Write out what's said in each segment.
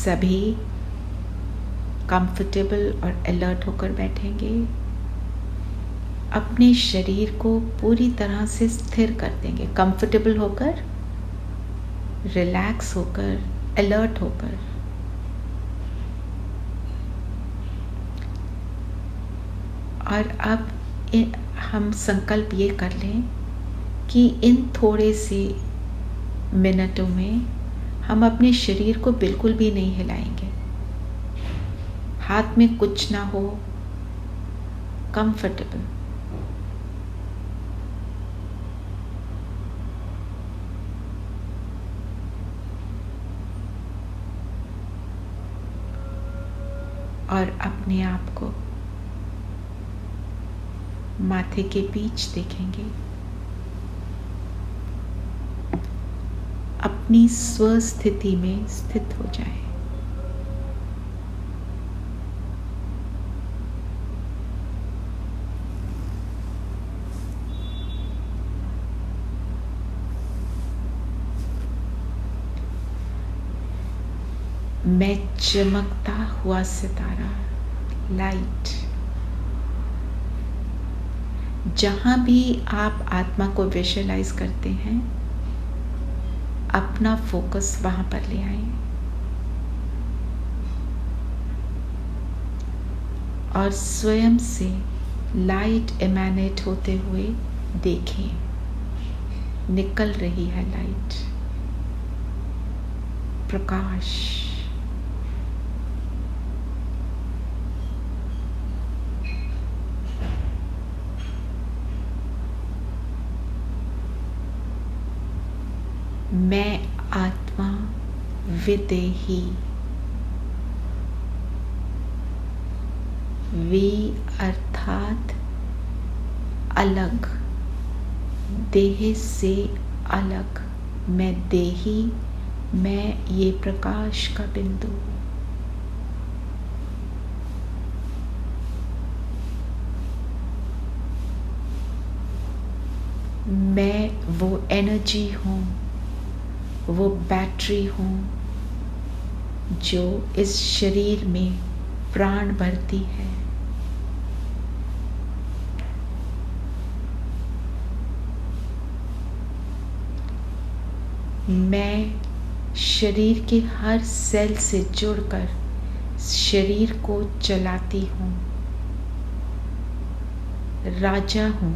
सभी कंफर्टेबल और अलर्ट होकर बैठेंगे। अपने शरीर को पूरी तरह से स्थिर कर देंगे, कंफर्टेबल होकर, रिलैक्स होकर, अलर्ट होकर। और अब हम संकल्प ये कर लें कि इन थोड़े से मिनटों में हम अपने शरीर को बिल्कुल भी नहीं हिलाएंगे। हाथ में कुछ ना हो, कंफर्टेबल। और अपने आप को माथे के बीच देखेंगे। अपनी स्वस्थिति में स्थित हो जाए। मैं चमकता हुआ सितारा, लाइट। जहां भी आप आत्मा को विजुअलाइज करते हैं, अपना फोकस वहां पर ले आए और स्वयं से लाइट एमैनेट होते हुए देखें। निकल रही है लाइट, प्रकाश। मैं आत्मा विदेही। वी अर्थात अलग, देह से अलग। मैं देही, मैं ये प्रकाश का बिंदु। मैं वो एनर्जी हूँ, वो बैटरी हूँ जो इस शरीर में प्राण भरती है। मैं शरीर के हर सेल से जुड़कर शरीर को चलाती हूँ। राजा हूँ।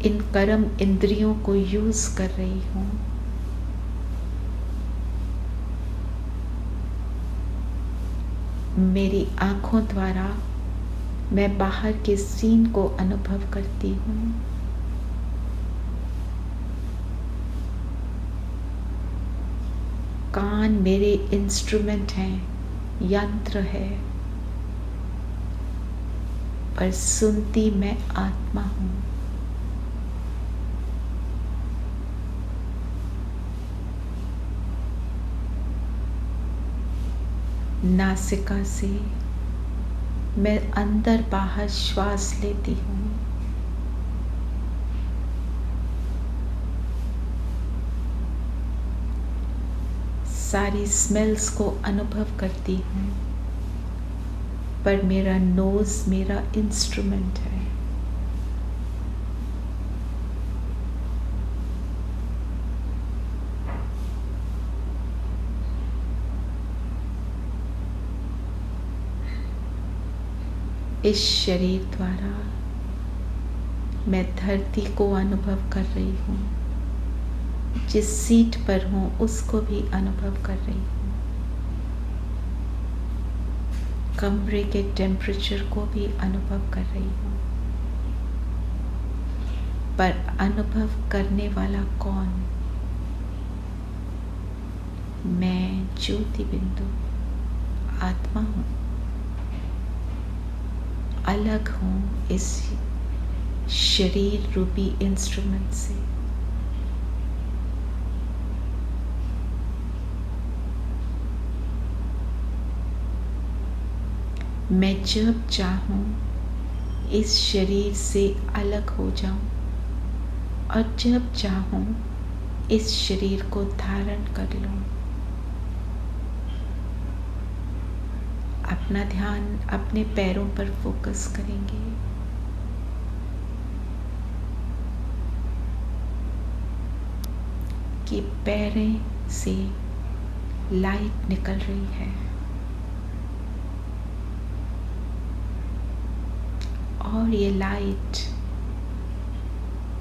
इन कर्म इंद्रियों को यूज कर रही हूँ। मेरी आंखों द्वारा मैं बाहर के सीन को अनुभव करती हूँ। कान मेरे इंस्ट्रूमेंट हैं, यंत्र है, पर सुनती मैं आत्मा हूँ। नासिका से मैं अंदर बाहर श्वास लेती हूँ। सारी स्मेल्स को अनुभव करती हूँ, पर मेरा नोज मेरा इंस्ट्रूमेंट है। इस शरीर द्वारा मैं धरती को अनुभव कर रही हूँ। जिस सीट पर हूँ उसको भी अनुभव कर रही हूँ। कमरे के टेम्परेचर को भी अनुभव कर रही हूँ। पर अनुभव करने वाला कौन? मैं ज्योति बिंदु आत्मा हूँ। अलग हूँ इस शरीर रूपी इंस्ट्रूमेंट से। मैं जब चाहूँ इस शरीर से अलग हो जाऊं और जब चाहूं इस शरीर को धारण कर लूं। अपना ध्यान अपने पैरों पर फोकस करेंगे। कि पैरों से लाइट निकल रही है और ये लाइट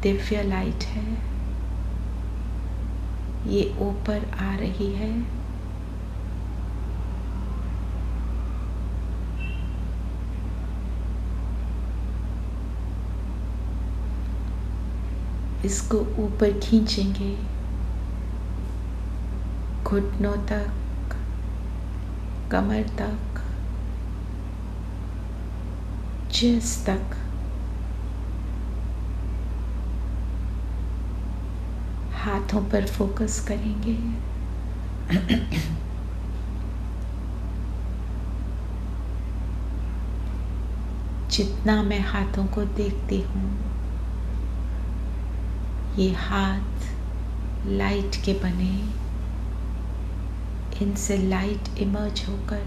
दिव्य लाइट है। ये ऊपर आ रही है इसको ऊपर खींचेंगे घुटनों तक, कमर तक, चेस्ट तक। हाथों पर फोकस करेंगे। जितना मैं हाथों को देखती हूँ, ये हाथ लाइट के बने, इनसे लाइट इमर्ज होकर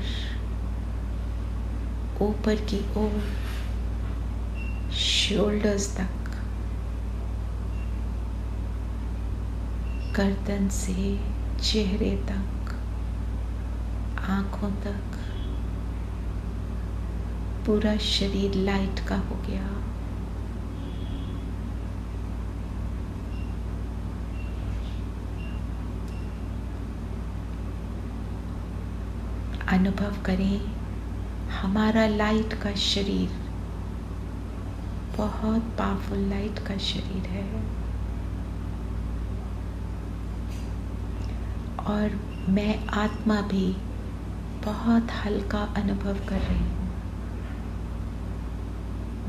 ऊपर की ओर शोल्डर्स तक, गर्दन से चेहरे तक, आंखों तक, पूरा शरीर लाइट का हो गया। अनुभव करें हमारा लाइट का शरीर बहुत पावरफुल लाइट का शरीर है और मैं आत्मा भी बहुत हल्का अनुभव कर रही हूँ।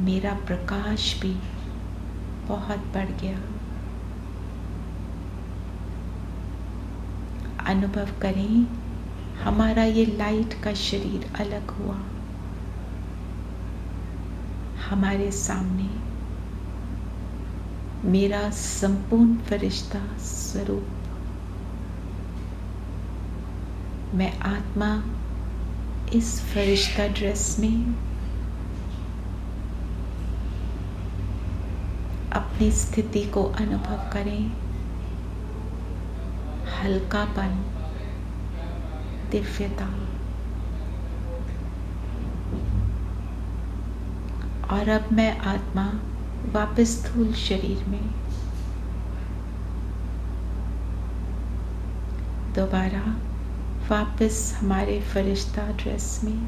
मेरा प्रकाश भी बहुत बढ़ गया। अनुभव करें हमारा ये लाइट का शरीर अलग हुआ। हमारे सामने मेरा संपूर्ण फरिश्ता स्वरूप, मैं आत्मा इस फरिश्ता ड्रेस में अपनी स्थिति को अनुभव करें। हल्कापन, दिव्यता। और अब मैं आत्मा वापस स्थूल शरीर में दोबारा वापस हमारे फरिश्ता ड्रेस में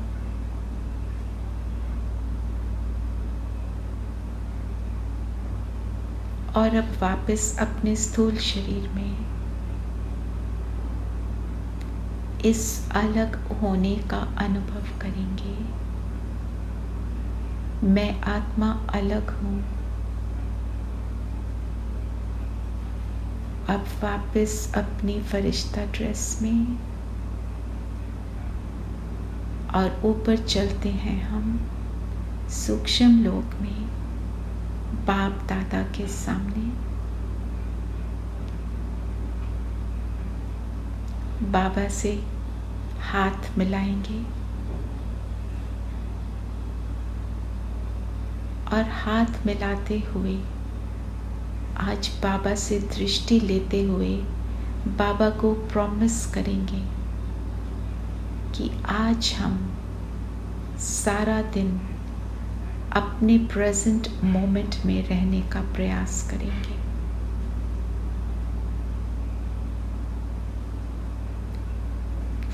और अब वापस अपने स्थूल शरीर में इस अलग होने का अनुभव करेंगे। मैं आत्मा अलग हूँ। अब वापस अपनी फरिश्ता ड्रेस में और ऊपर चलते हैं हम सूक्ष्म लोक में बाप दादा के सामने। बाबा से हाथ मिलाएंगे और हाथ मिलाते हुए आज बाबा से दृष्टि लेते हुए बाबा को प्रॉमिस करेंगे कि आज हम सारा दिन अपने प्रेजेंट मोमेंट में रहने का प्रयास करेंगे।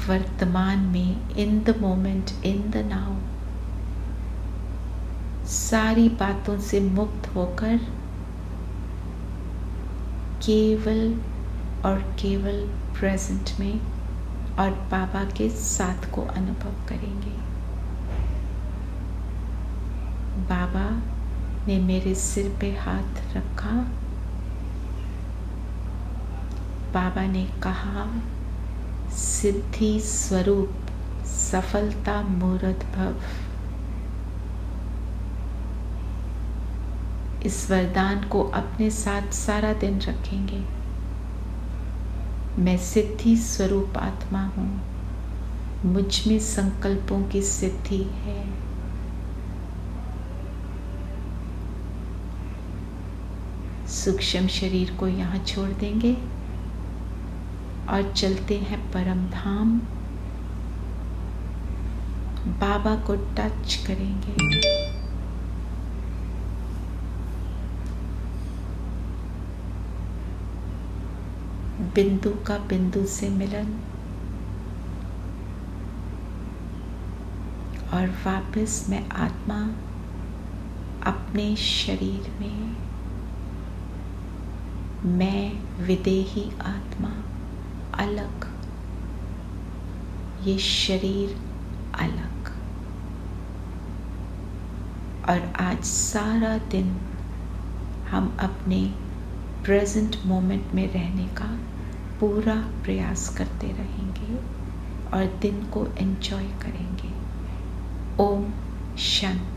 वर्तमान में, in the moment, in the now, सारी बातों से मुक्त होकर केवल और केवल प्रेजेंट में और बाबा के साथ को अनुभव करेंगे। बाबा ने मेरे सिर पे हाथ रखा। बाबा ने कहा, सिद्धि स्वरूप सफलता मूर्त भव। इस वरदान को अपने साथ सारा दिन रखेंगे। मैं सिद्धि स्वरूप आत्मा हूँ, मुझ में संकल्पों की सिद्धि है। सूक्ष्म शरीर को यहाँ छोड़ देंगे और चलते हैं परम धाम। बाबा को टच करेंगे। बिंदु का बिंदु से मिलन और वापस मैं आत्मा अपने शरीर में, मैं विदेही आत्मा अलग, ये शरीर अलग। और आज सारा दिन हम अपने प्रेजेंट मोमेंट में रहने का पूरा प्रयास करते रहेंगे और दिन को एंजॉय करेंगे। ओम शांति।